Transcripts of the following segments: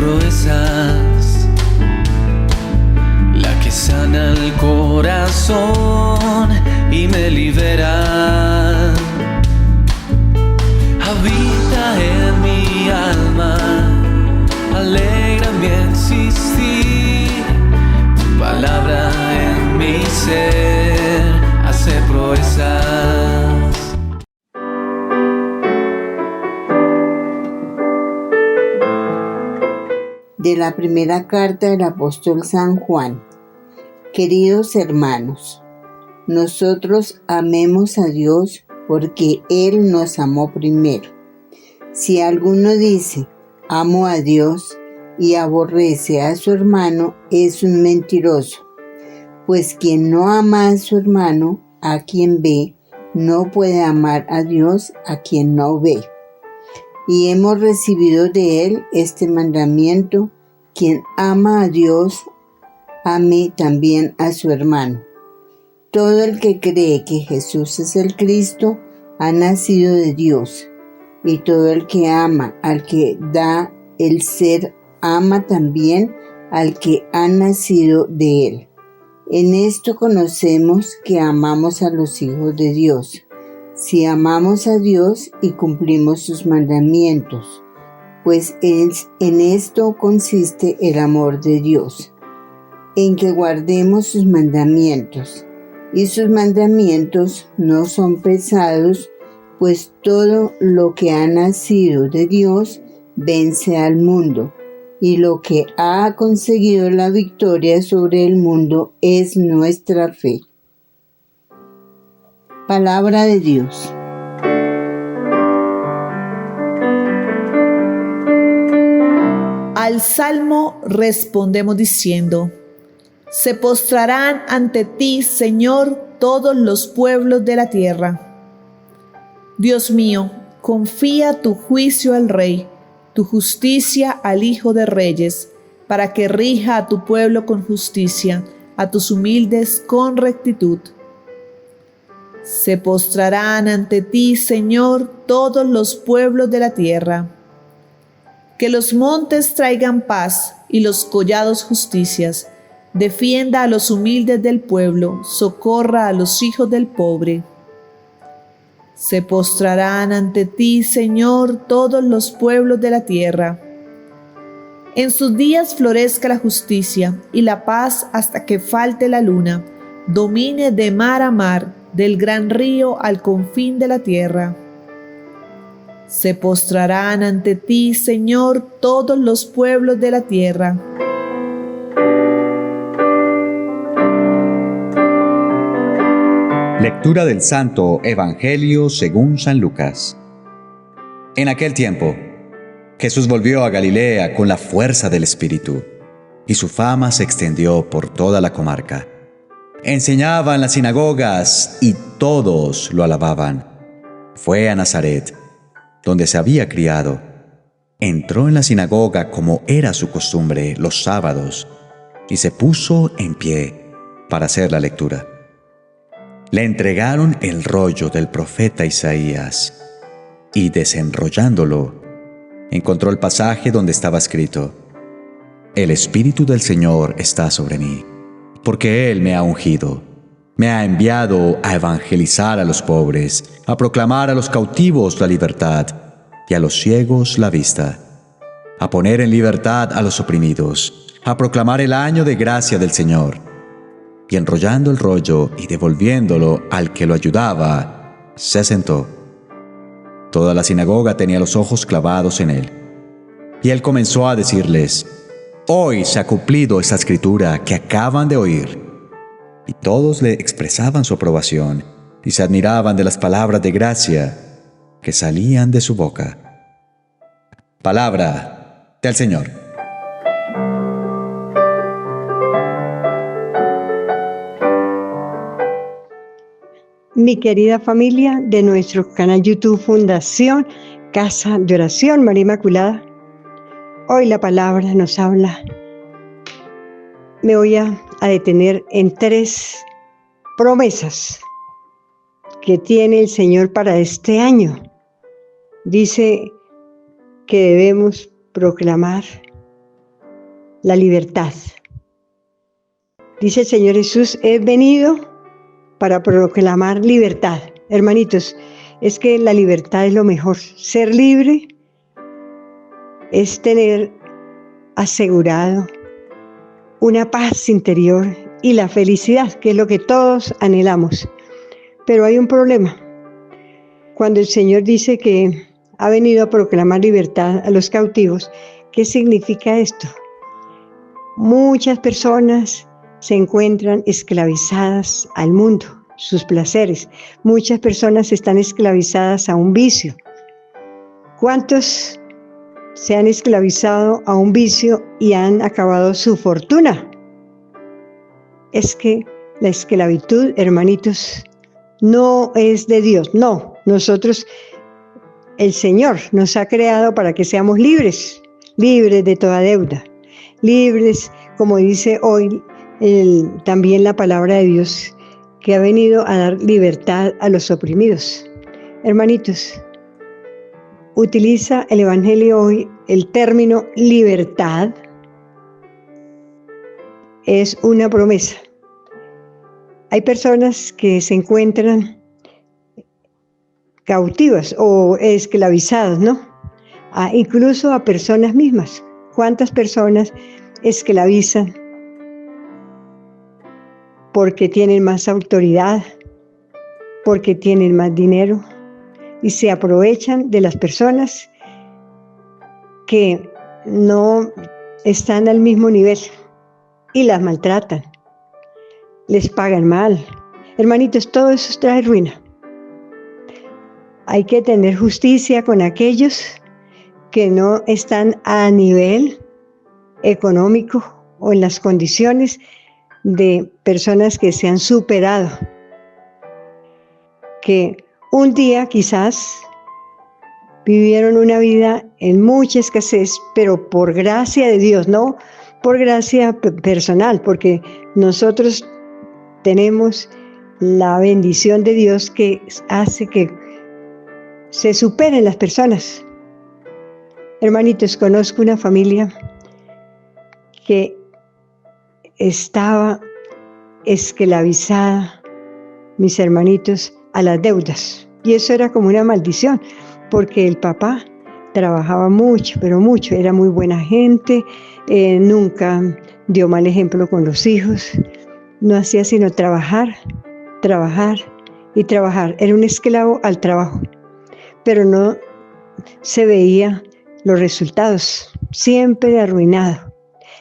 proezas, la que sana el corazón y me libera. Habita en mi alma, alegra mi existir. Tu palabra en mi ser hace proezas. De la primera carta del apóstol San Juan. Queridos hermanos, nosotros amemos a Dios porque Él nos amó primero. Si alguno dice, amo a Dios y aborrece a su hermano, es un mentiroso. Pues quien no ama a su hermano, a quien ve, no puede amar a Dios a quien no ve. Y hemos recibido de Él este mandamiento: quien ama a Dios, ame también a su hermano. Todo el que cree que Jesús es el Cristo, ha nacido de Dios. Y todo el que ama al que da el ser, ama también al que ha nacido de Él. En esto conocemos que amamos a los hijos de Dios, si amamos a Dios y cumplimos sus mandamientos, pues en esto consiste el amor de Dios, en que guardemos sus mandamientos, y sus mandamientos no son pesados, pues todo lo que ha nacido de Dios vence al mundo, y lo que ha conseguido la victoria sobre el mundo es nuestra fe. Palabra de Dios. Al salmo respondemos diciendo: se postrarán ante ti, Señor, todos los pueblos de la tierra. Dios mío, confía tu juicio al Rey, tu justicia al Hijo de Reyes, para que rija a tu pueblo con justicia, a tus humildes con rectitud. Se postrarán ante ti, Señor, todos los pueblos de la tierra. Que los montes traigan paz y los collados justicias. Defienda a los humildes del pueblo, socorra a los hijos del pobre. Se postrarán ante ti, Señor, todos los pueblos de la tierra. En sus días florezca la justicia y la paz hasta que falte la luna, domine de mar a mar, del gran río al confín de la tierra. Se postrarán ante ti, Señor, todos los pueblos de la tierra. Lectura del Santo Evangelio según San Lucas. En aquel tiempo, Jesús volvió a Galilea con la fuerza del Espíritu, y su fama se extendió por toda la comarca. Enseñaba en las sinagogas y todos lo alababan. Fue a Nazaret, donde se había criado. Entró en la sinagoga como era su costumbre los sábados, y se puso en pie para hacer la lectura. Le entregaron el rollo del profeta Isaías, y desenrollándolo, encontró el pasaje donde estaba escrito: El Espíritu del Señor está sobre mí, porque Él me ha ungido, me ha enviado a evangelizar a los pobres, a proclamar a los cautivos la libertad y a los ciegos la vista, a poner en libertad a los oprimidos, a proclamar el año de gracia del Señor. Y enrollando el rollo y devolviéndolo al que lo ayudaba, se sentó. Toda la sinagoga tenía los ojos clavados en él. Y él comenzó a decirles: Hoy se ha cumplido esta escritura que acaban de oír. Y todos le expresaban su aprobación y se admiraban de las palabras de gracia que salían de su boca. Palabra del Señor. Mi querida familia de nuestro canal YouTube Fundación Casa de Oración María Inmaculada, hoy la palabra nos habla. Me voy a detener en 3 promesas que tiene el Señor para este año. Dice que debemos proclamar la libertad. Dice el Señor Jesús, he venido para proclamar libertad. Hermanitos, es que la libertad es lo mejor. Ser libre es tener asegurado una paz interior y la felicidad, que es lo que todos anhelamos. Pero hay un problema. Cuando el Señor dice que ha venido a proclamar libertad a los cautivos, ¿qué significa esto? Muchas personas se encuentran esclavizadas al mundo, sus placeres. Muchas personas están esclavizadas a un vicio. ¿Cuántos se han esclavizado a un vicio y han acabado su fortuna? Es que la esclavitud, hermanitos, no es de Dios. No, nosotros, el Señor nos ha creado para que seamos libres, libres de toda deuda, libres, como dice hoy también la palabra de Dios, que ha venido a dar libertad a los oprimidos. Hermanitos, utiliza el Evangelio hoy el término libertad. Es una promesa. Hay personas que se encuentran cautivas o esclavizadas, ¿no? Incluso a personas mismas. ¿Cuántas personas esclavizan porque tienen más autoridad, porque tienen más dinero y se aprovechan de las personas que no están al mismo nivel y las maltratan, les pagan mal? Hermanitos, todo eso trae ruina. Hay que tener justicia con aquellos que no están a nivel económico o en las condiciones de personas que se han superado, que un día quizás vivieron una vida en mucha escasez, pero por gracia de Dios, no por gracia personal, porque nosotros tenemos la bendición de Dios que hace que se superen las personas. Hermanitos, conozco una familia que estaba esclavizada, mis hermanitos, a las deudas. Y eso era como una maldición, porque el papá trabajaba mucho, pero mucho, era muy buena gente, nunca dio mal ejemplo con los hijos, no hacía sino trabajar, trabajar y trabajar. Era un esclavo al trabajo, pero no se veía los resultados, siempre arruinado,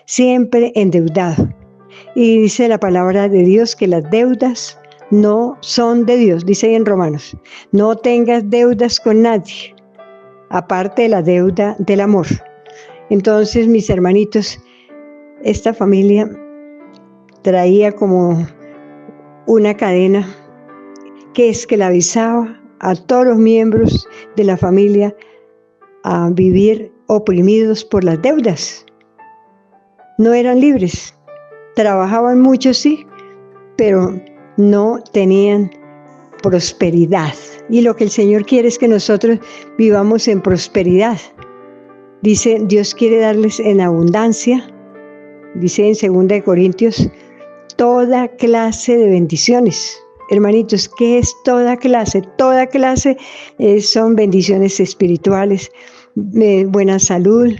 siempre endeudado. Y dice la palabra de Dios que las deudas no son de Dios. Dice ahí en Romanos, no tengas deudas con nadie, aparte de la deuda del amor. Entonces, mis hermanitos, esta familia traía como una cadena que esclavizaba a todos los miembros de la familia a vivir oprimidos por las deudas. No eran libres. Trabajaban mucho, sí, pero no tenían prosperidad. Y lo que el Señor quiere es que nosotros vivamos en prosperidad. Dice, Dios quiere darles en abundancia, dice en 2 Corintios, toda clase de bendiciones. Hermanitos, ¿qué es toda clase? Toda clase son bendiciones espirituales, buena salud,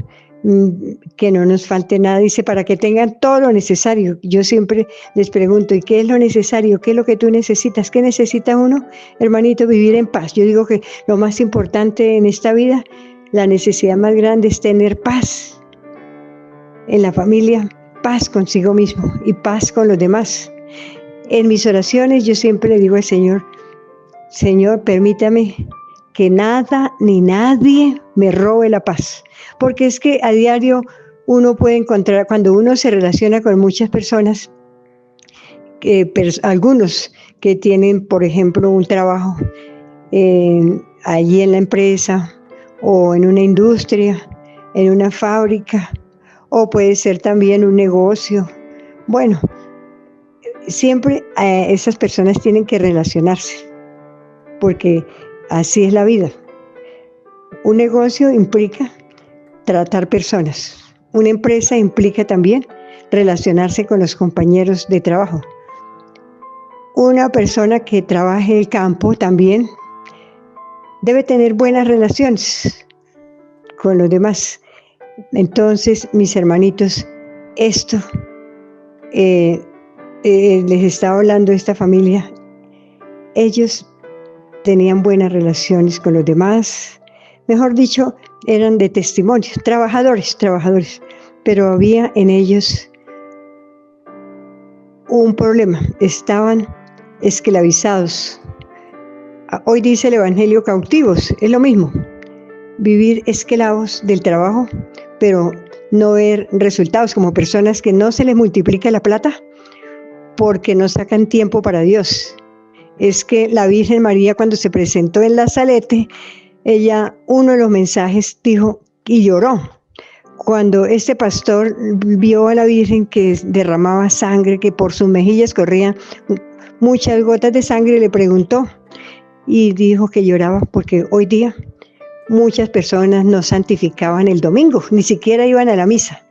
que no nos falte nada. Dice, para que tengan todo lo necesario. Yo siempre les pregunto, ¿y qué es lo necesario? ¿Qué es lo que tú necesitas? ¿Qué necesita uno? Hermanito, vivir en paz. Yo digo que lo más importante en esta vida, la necesidad más grande es tener paz en la familia, paz consigo mismo y paz con los demás. En mis oraciones yo siempre le digo al Señor, Señor, permítame que nada ni nadie me robe la paz. Porque es que a diario uno puede encontrar, cuando uno se relaciona con muchas personas, algunos que tienen, por ejemplo, un trabajo allí en la empresa o en una industria, en una fábrica, o puede ser también un negocio. Bueno, siempre esas personas tienen que relacionarse, porque así es la vida. Un negocio implica tratar personas, una empresa implica también relacionarse con los compañeros de trabajo. Una persona que trabaje el campo también debe tener buenas relaciones con los demás. Entonces, mis hermanitos, esto les estaba hablando de esta familia. Ellos tenían buenas relaciones con los demás, mejor dicho, eran de testimonio, trabajadores, pero había en ellos un problema, estaban esclavizados. Hoy dice el Evangelio cautivos, es lo mismo, vivir esclavos del trabajo, pero no ver resultados, como personas que no se les multiplica la plata porque no sacan tiempo para Dios. Es que la Virgen María, cuando se presentó en la Salete, ella, uno de los mensajes dijo y lloró. Cuando este pastor vio a la Virgen que derramaba sangre, que por sus mejillas corrían muchas gotas de sangre, le preguntó y dijo que lloraba porque hoy día muchas personas no santificaban el domingo, ni siquiera iban a la misa,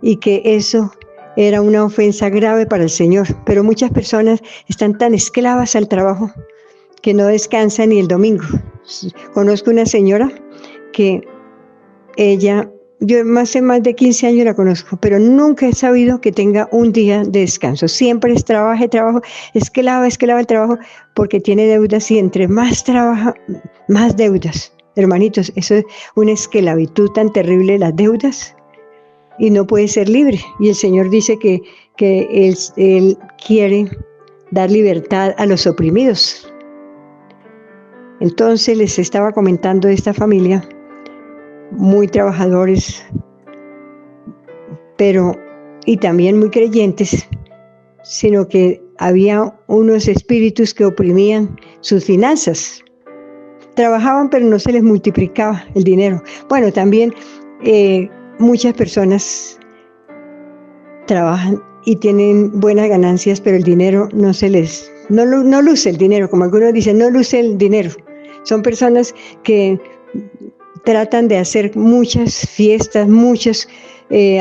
y que eso era una ofensa grave para el Señor. Pero muchas personas están tan esclavas al trabajo que no descansan ni el domingo. Conozco una señora que ella, yo hace más de 15 años la conozco, pero nunca he sabido que tenga un día de descanso. Siempre es trabajo, esclava el trabajo, porque tiene deudas, y entre más trabaja, más deudas. Hermanitos, eso es una esclavitud tan terrible, las deudas, y no puede ser libre. Y el Señor dice que Él quiere dar libertad a los oprimidos. Entonces les estaba comentando de esta familia, muy trabajadores, y también muy creyentes, sino que había unos espíritus que oprimían sus finanzas. Trabajaban, pero no se les multiplicaba el dinero. Bueno, también muchas personas trabajan y tienen buenas ganancias, pero el dinero no luce el dinero, como algunos dicen, no luce el dinero. Son personas que tratan de hacer muchas fiestas, muchas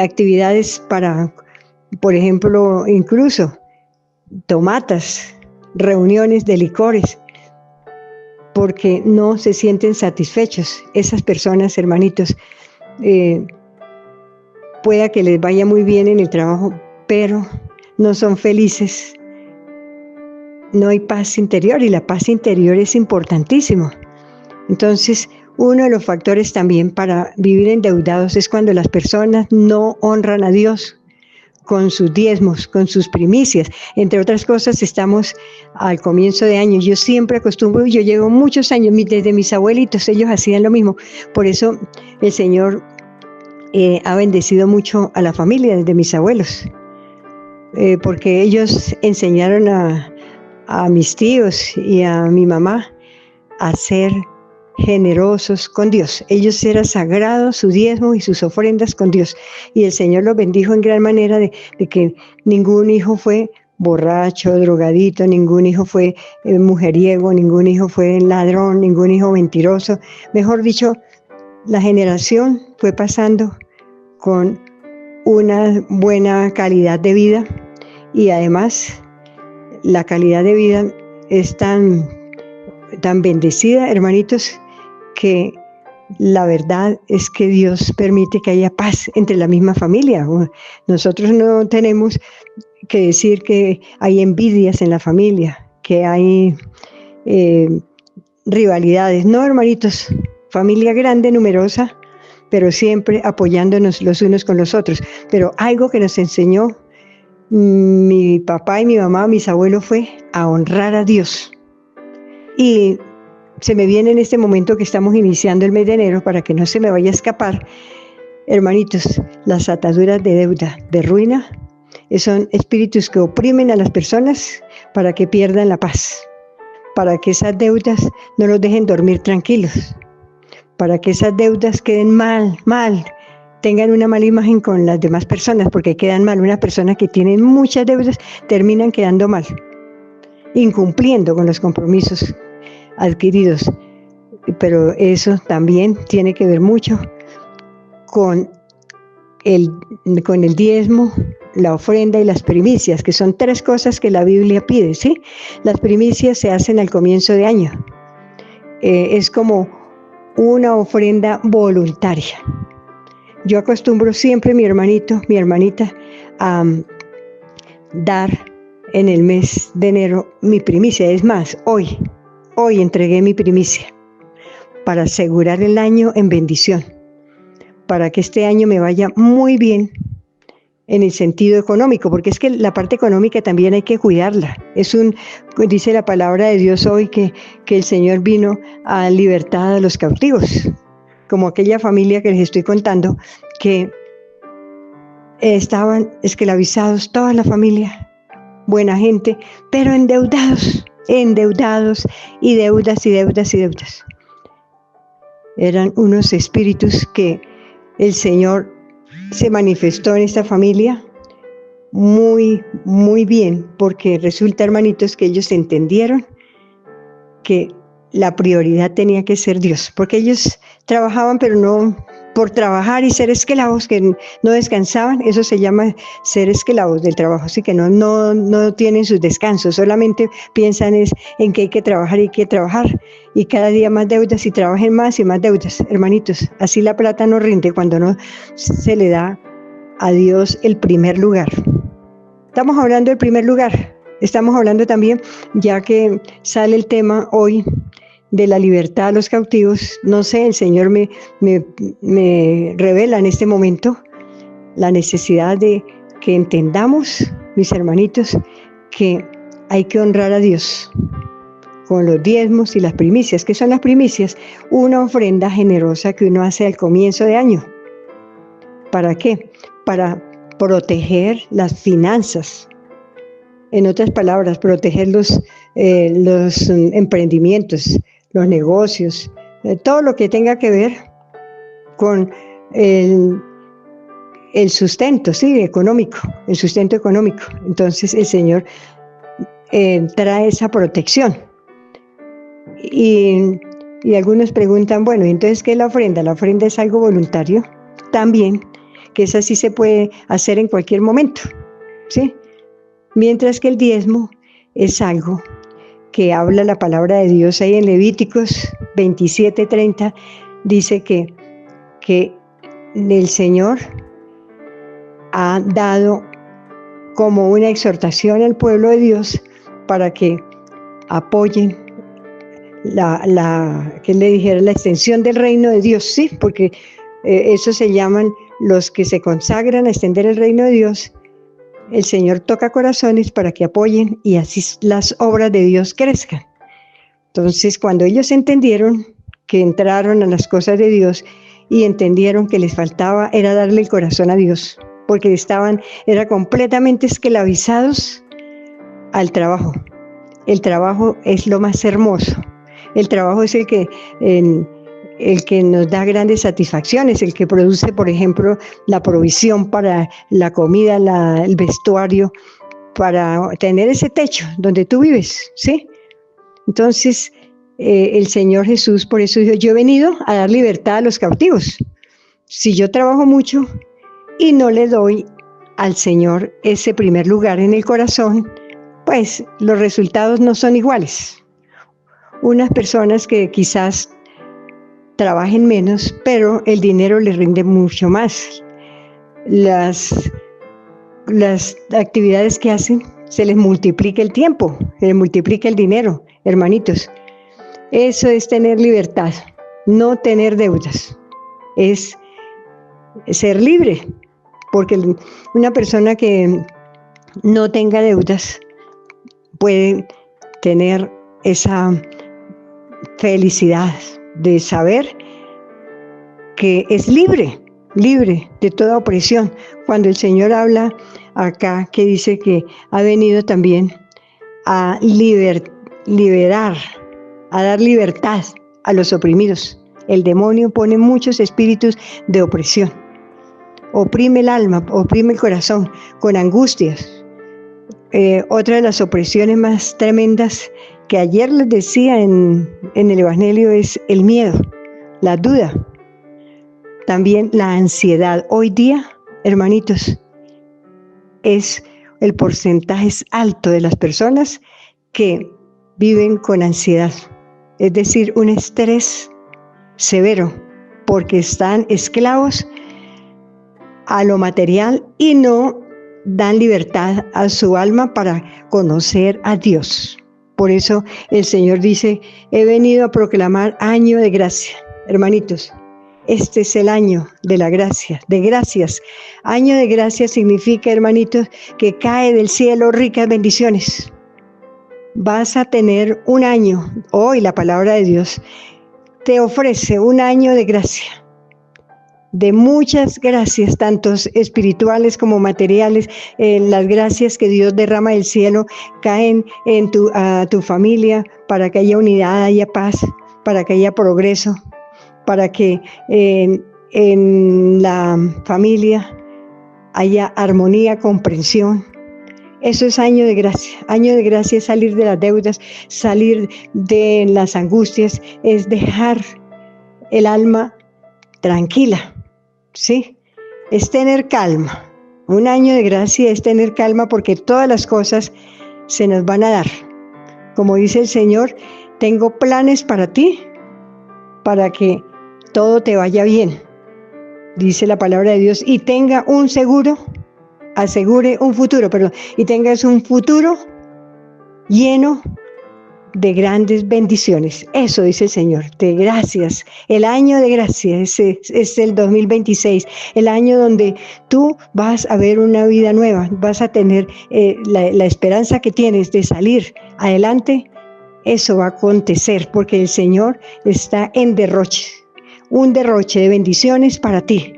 actividades para, por ejemplo, incluso tomatas, reuniones de licores, porque no se sienten satisfechos. Esas personas, hermanitos, pueda que les vaya muy bien en el trabajo, pero no son felices. No hay paz interior, y la paz interior es importantísimo. Entonces, uno de los factores también para vivir endeudados es cuando las personas no honran a Dios con sus diezmos, con sus primicias. Entre otras cosas, estamos al comienzo de año. Yo siempre acostumbro, yo llevo muchos años, desde mis abuelitos, ellos hacían lo mismo. Por eso el Señor ha bendecido mucho a la familia desde mis abuelos, porque ellos enseñaron a mis tíos y a mi mamá a ser generosos con Dios. Ellos eran sagrados, su diezmo y sus ofrendas con Dios. Y el Señor los bendijo en gran manera de que ningún hijo fue borracho, drogadito, ningún hijo fue mujeriego, ningún hijo fue ladrón, ningún hijo mentiroso. Mejor dicho, la generación fue pasando con una buena calidad de vida, y además la calidad de vida es tan bendecida, hermanitos, que la verdad es que Dios permite que haya paz entre la misma familia. Nosotros no tenemos que decir que hay envidias en la familia, que hay rivalidades. No, hermanitos, familia grande, numerosa, pero siempre apoyándonos los unos con los otros. Pero algo que nos enseñó mi papá y mi mamá, mis abuelos, fue a honrar a Dios. Y se me viene en este momento que estamos iniciando el mes de enero, para que no se me vaya a escapar, hermanitos, las ataduras de deuda, de ruina, son espíritus que oprimen a las personas para que pierdan la paz, para que esas deudas no los dejen dormir tranquilos, para que esas deudas queden mal, tengan una mala imagen con las demás personas, porque quedan mal. Una persona que tiene muchas deudas terminan quedando mal, incumpliendo con los compromisos adquiridos. Pero eso también tiene que ver mucho con con el diezmo, la ofrenda y las primicias, que son 3 cosas que la Biblia pide, ¿sí? Las primicias se hacen al comienzo de año. Es como una ofrenda voluntaria. Yo acostumbro siempre, mi hermanito, mi hermanita, a dar en el mes de enero mi primicia. Es más, hoy entregué mi primicia para asegurar el año en bendición, para que este año me vaya muy bien en el sentido económico, porque es que la parte económica también hay que cuidarla. Dice la palabra de Dios hoy que el Señor vino a libertad a los cautivos, como aquella familia que les estoy contando, que estaban esclavizados, toda la familia, buena gente, pero endeudados, y deudas. Eran unos espíritus que el Señor se manifestó en esta familia muy, muy bien, porque resulta, hermanitos, que ellos entendieron que la prioridad tenía que ser Dios, porque ellos trabajaban, pero no por trabajar y ser esclavos, que no descansaban. Eso se llama ser esclavos del trabajo, así que no tienen sus descansos, solamente piensan en que hay que trabajar, y cada día más deudas, y trabajen más y más deudas. Hermanitos, así la plata no rinde cuando no se le da a Dios el primer lugar. Estamos hablando del primer lugar, estamos hablando también, ya que sale el tema hoy de la libertad a los cautivos. No sé, el Señor me revela en este momento la necesidad de que entendamos, mis hermanitos, que hay que honrar a Dios con los diezmos y las primicias. ¿Qué son las primicias? Una ofrenda generosa que uno hace al comienzo de año. ¿Para qué? Para proteger las finanzas. En otras palabras, proteger los emprendimientos, los negocios, todo lo que tenga que ver con el sustento, sí, económico, el sustento económico. Entonces el Señor trae esa protección. Y algunos preguntan, bueno, entonces, ¿qué es la ofrenda? La ofrenda es algo voluntario también, que esa sí se puede hacer en cualquier momento, ¿sí? Mientras que el diezmo es algo que habla la palabra de Dios ahí en Levíticos 27:30, dice que el Señor ha dado como una exhortación al pueblo de Dios para que apoyen que le dijera la extensión del reino de Dios, sí, porque eso se llaman los que se consagran a extender el reino de Dios. El Señor toca corazones para que apoyen y así las obras de Dios crezcan. Entonces, cuando ellos entendieron que entraron a las cosas de Dios y entendieron que les faltaba era darle el corazón a Dios, porque eran completamente esclavizados al trabajo. El trabajo es lo más hermoso. El trabajo es el que nos da grandes satisfacciones, el que produce, por ejemplo, la provisión para la comida, el vestuario, para tener ese techo donde tú vives, ¿sí? Entonces, el Señor Jesús, por eso dijo, yo he venido a dar libertad a los cautivos. Si yo trabajo mucho y no le doy al Señor ese primer lugar en el corazón, pues los resultados no son iguales. Unas personas que quizás trabajen menos, pero el dinero les rinde mucho más. Las actividades que hacen, se les multiplica el tiempo, se les multiplica el dinero, hermanitos. Eso es tener libertad, no tener deudas. Es ser libre, porque una persona que no tenga deudas puede tener esa felicidad de saber que es libre de toda opresión. Cuando el Señor habla acá, que dice que ha venido también a liberar, a dar libertad a los oprimidos. El demonio pone muchos espíritus de opresión. Oprime el alma, oprime el corazón con angustias. Otra de las opresiones más tremendas que ayer les decía en el Evangelio es el miedo, la duda, también la ansiedad. Hoy día, hermanitos, el porcentaje es alto de las personas que viven con ansiedad, es decir, un estrés severo, porque están esclavos a lo material y no dan libertad a su alma para conocer a Dios. Por eso el Señor dice, he venido a proclamar año de gracia. Hermanitos, este es el año de la gracia, de gracias. Año de gracia significa, hermanitos, que cae del cielo ricas bendiciones. Vas a tener un año, hoy la palabra de Dios te ofrece un año de gracia, de muchas gracias, tanto espirituales como materiales. Las gracias que Dios derrama del cielo caen a tu familia para que haya unidad, haya paz, para que haya progreso, para que en la familia haya armonía, comprensión. Eso es año de gracia. Año de gracia es salir de las deudas, salir de las angustias, es dejar el alma tranquila, ¿sí? Es tener calma. Un año de gracia es tener calma porque todas las cosas se nos van a dar. Como dice el Señor, tengo planes para ti, para que todo te vaya bien. Dice la palabra de Dios, y tenga un seguro, asegure un futuro, y tengas un futuro lleno de grandes bendiciones. Eso dice el Señor, de gracias. El año de gracia es el 2026, el año donde tú vas a ver una vida nueva, vas a tener la esperanza que tienes de salir adelante. Eso va a acontecer porque el Señor está en derroche, un derroche de bendiciones para ti.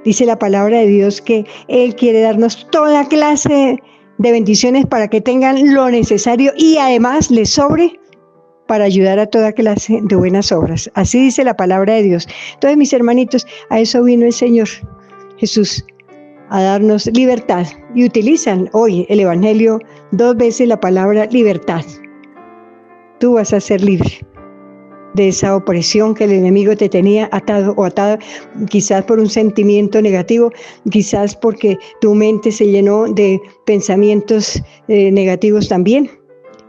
Dice la palabra de Dios que Él quiere darnos toda clase de bendiciones para que tengan lo necesario y además les sobre para ayudar a toda clase de buenas obras. Así dice la palabra de Dios. Entonces, mis hermanitos, a eso vino el Señor Jesús, a darnos libertad. Y utilizan hoy el Evangelio 2 veces la palabra libertad. Tú vas a ser libre de esa opresión que el enemigo te tenía atado o atada, quizás por un sentimiento negativo, quizás porque tu mente se llenó de pensamientos negativos también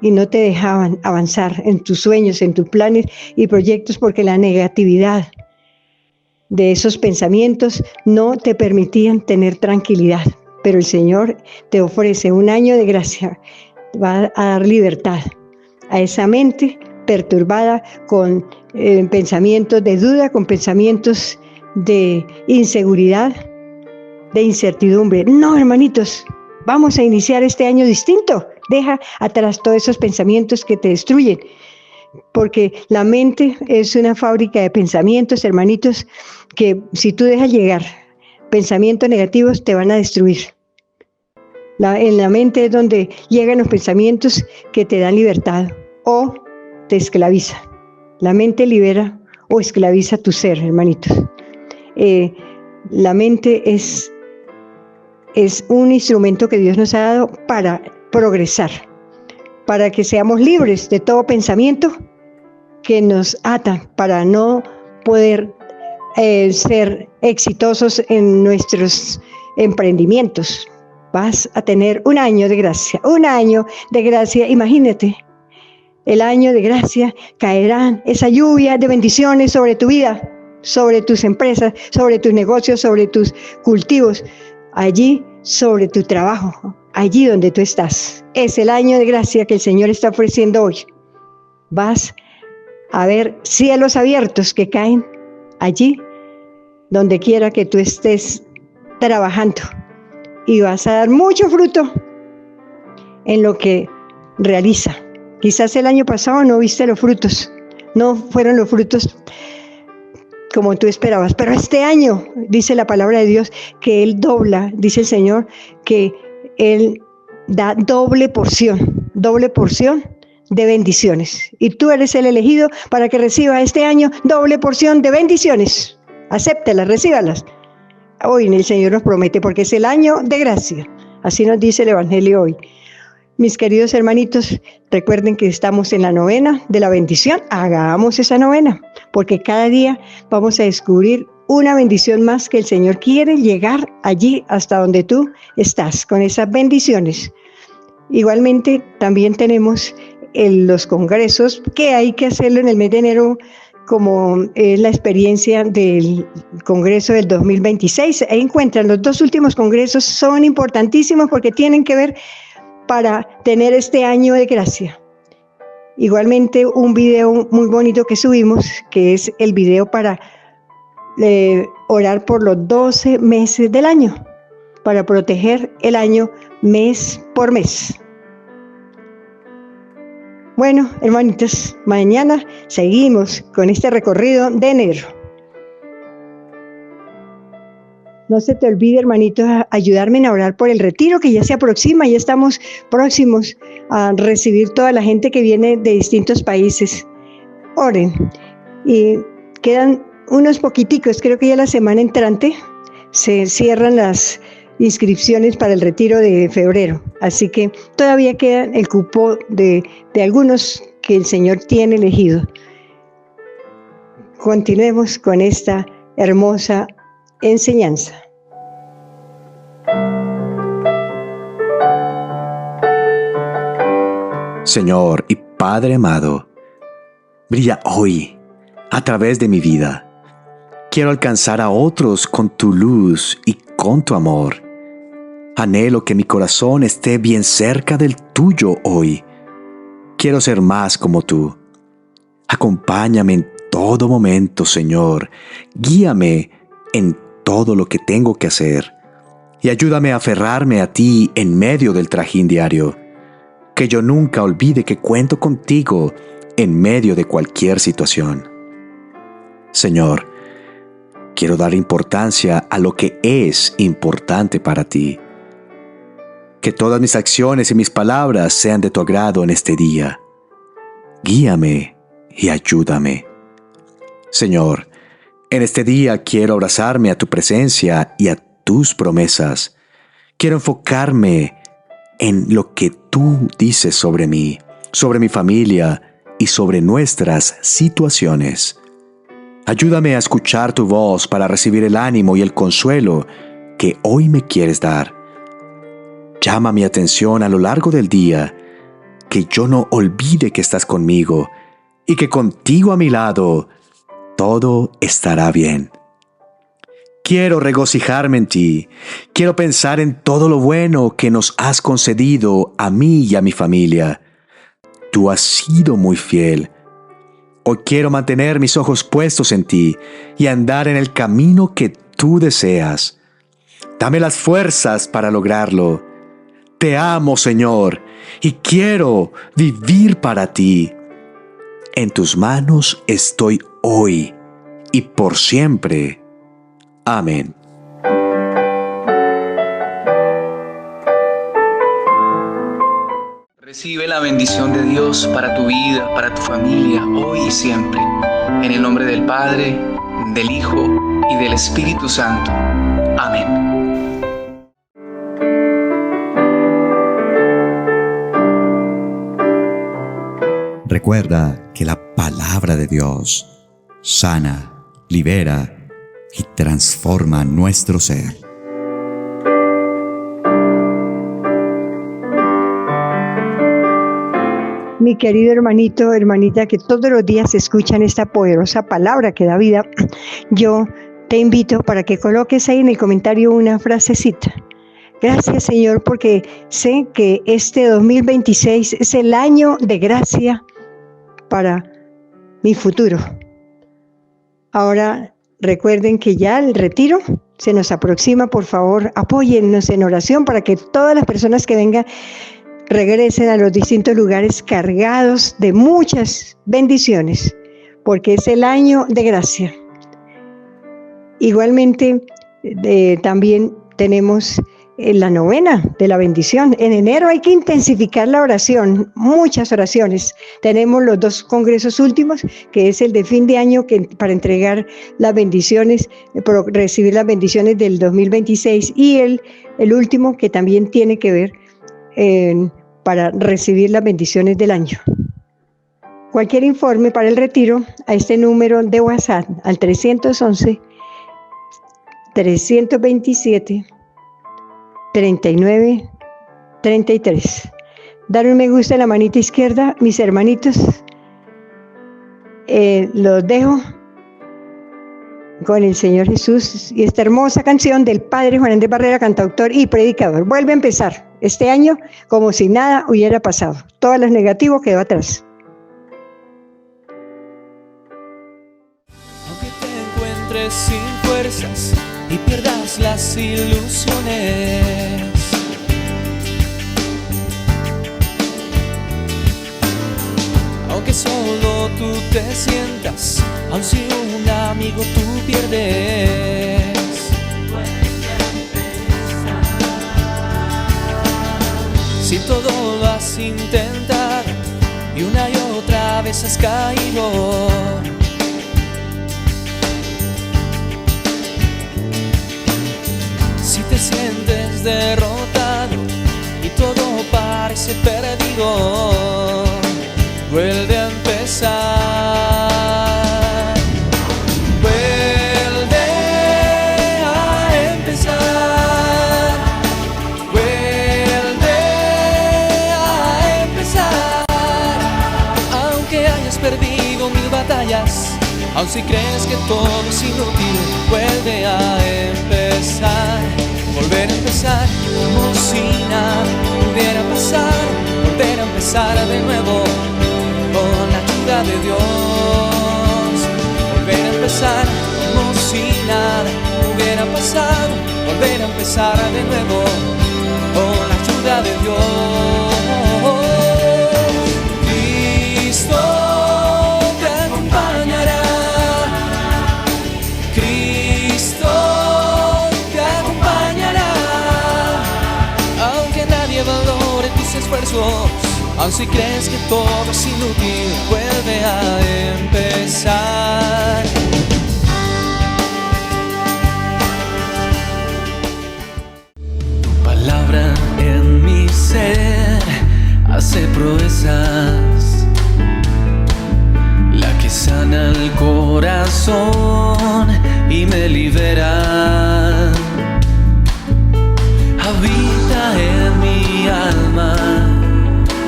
y no te dejaban avanzar en tus sueños, en tus planes y proyectos, porque la negatividad de esos pensamientos no te permitían tener tranquilidad. Pero el Señor te ofrece un año de gracia, va a dar libertad a esa mente perturbada con pensamientos de duda, con pensamientos de inseguridad, de incertidumbre. No, hermanitos, vamos a iniciar este año distinto. Deja atrás todos esos pensamientos que te destruyen, porque la mente es una fábrica de pensamientos, hermanitos, que si tú dejas llegar pensamientos negativos te van a destruir. En la mente es donde llegan los pensamientos que te dan libertad o te esclaviza. La mente libera o esclaviza tu ser, hermanitos. La mente es un instrumento que Dios nos ha dado para progresar, para que seamos libres de todo pensamiento que nos ata, para no poder ser exitosos en nuestros emprendimientos. Vas a tener un año de gracia, imagínate. El año de gracia caerá esa lluvia de bendiciones sobre tu vida, sobre tus empresas, sobre tus negocios, sobre tus cultivos, allí sobre tu trabajo, allí donde tú estás. Es el año de gracia que el Señor está ofreciendo hoy. Vas a ver cielos abiertos que caen allí donde quiera que tú estés trabajando y vas a dar mucho fruto en lo que realiza. Quizás el año pasado no viste los frutos, no fueron los frutos como tú esperabas, pero este año dice la palabra de Dios que Él dobla, dice el Señor, que Él da doble porción de bendiciones. Y tú eres el elegido para que reciba este año doble porción de bendiciones. Acéptelas, recíbalas. Hoy el Señor nos promete, porque es el año de gracia. Así nos dice el Evangelio hoy. Mis queridos hermanitos, recuerden que estamos en la novena de la bendición. Hagamos esa novena, porque cada día vamos a descubrir una bendición más que el Señor quiere llegar allí hasta donde tú estás, con esas bendiciones. Igualmente, también tenemos los congresos que hay que hacerlo en el mes de enero, como es la experiencia del Congreso del 2026. Ahí encuentran los 2 últimos congresos, son importantísimos porque tienen que ver para tener este año de gracia. Igualmente, un video muy bonito que subimos, que es el video para orar por los 12 meses del año, para proteger el año mes por mes. Bueno, hermanitos, mañana seguimos con este recorrido de enero. No se te olvide, hermanito, ayudarme a orar por el retiro que ya se aproxima. Ya estamos próximos a recibir toda la gente que viene de distintos países. Oren. Y quedan unos poquiticos, creo que ya la semana entrante se cierran las inscripciones para el retiro de febrero. Así que todavía queda el cupo de algunos que el Señor tiene elegido. Continuemos con esta hermosa enseñanza. Señor y Padre amado, brilla hoy a través de mi vida. Quiero alcanzar a otros con tu luz y con tu amor. Anhelo que mi corazón esté bien cerca del tuyo hoy. Quiero ser más como tú. Acompáñame en todo momento, Señor. Guíame en todo lo que tengo que hacer. Y ayúdame a aferrarme a ti en medio del trajín diario. Que yo nunca olvide que cuento contigo en medio de cualquier situación. Señor, quiero dar importancia a lo que es importante para ti. Que todas mis acciones y mis palabras sean de tu agrado en este día. Guíame y ayúdame. Señor, en este día quiero abrazarme a tu presencia y a tus promesas. Quiero enfocarme en lo que tú dices sobre mí, sobre mi familia y sobre nuestras situaciones. Ayúdame a escuchar tu voz para recibir el ánimo y el consuelo que hoy me quieres dar. Llama mi atención a lo largo del día, que yo no olvide que estás conmigo y que contigo a mi lado todo estará bien. Quiero regocijarme en ti. Quiero pensar en todo lo bueno que nos has concedido a mí y a mi familia. Tú has sido muy fiel. Hoy quiero mantener mis ojos puestos en ti y andar en el camino que tú deseas. Dame las fuerzas para lograrlo. Te amo, Señor, y quiero vivir para ti. En tus manos estoy hoy y por siempre. Amén. Recibe la bendición de Dios para tu vida, para tu familia, hoy y siempre. En el nombre del Padre, del Hijo y del Espíritu Santo. Amén. Recuerda que la palabra de Dios sana, libera y transforma nuestro ser. Mi querido hermanito, hermanita, que todos los días escuchan esta poderosa palabra que da vida, yo te invito para que coloques ahí en el comentario una frasecita. Gracias, Señor, porque sé que este 2026 es el año de gracia para mi futuro. Ahora recuerden que ya el retiro se nos aproxima. Por favor, apóyennos en oración para que todas las personas que vengan regresen a los distintos lugares cargados de muchas bendiciones, porque es el año de gracia. Igualmente, también tenemos la novena de la bendición. En enero hay que intensificar la oración, muchas oraciones. Tenemos los 2 congresos últimos, que es el de fin de año, que para entregar las bendiciones, recibir las bendiciones del 2026, y el último que también tiene que ver para recibir las bendiciones del año. Cualquier informe para el retiro, a este número de WhatsApp, al 311 327 39 33. Dar un me gusta en la manita izquierda, mis hermanitos. Los dejo con el Señor Jesús y esta hermosa canción del Padre Juan Andrés Barrera, cantautor y predicador. Vuelve a empezar este año como si nada hubiera pasado. Todo lo negativo quedó atrás. Aunque te encuentres sin fuerzas y pierdas las ilusiones, aunque solo tú te sientas, aun si un amigo tú pierdes, si todo lo has intentado y una y otra vez has caído, si te sientes derrotado y todo parece perdido, vuelve a empezar. Vuelve a empezar. Vuelve a empezar. Aunque hayas perdido 1000 batallas, aun si crees que todo es inútil, vuelve a empezar. Volver a empezar como si nada pudiera pasar. Volver a empezar de nuevo con la ayuda de Dios. Volver a empezar como si nada hubiera pasado. Volver a empezar de nuevo con la ayuda de Dios. Cristo te acompañará. Cristo te acompañará. Aunque nadie valore tus esfuerzos, aun si crees que todo es inútil, vuelve a empezar. Tu palabra en mi ser hace proezas, la que sana el corazón y me libera. Habita en mi alma,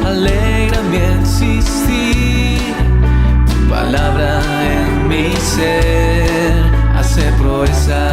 alegra mi existir. Tu palabra en mi ser hace proezas.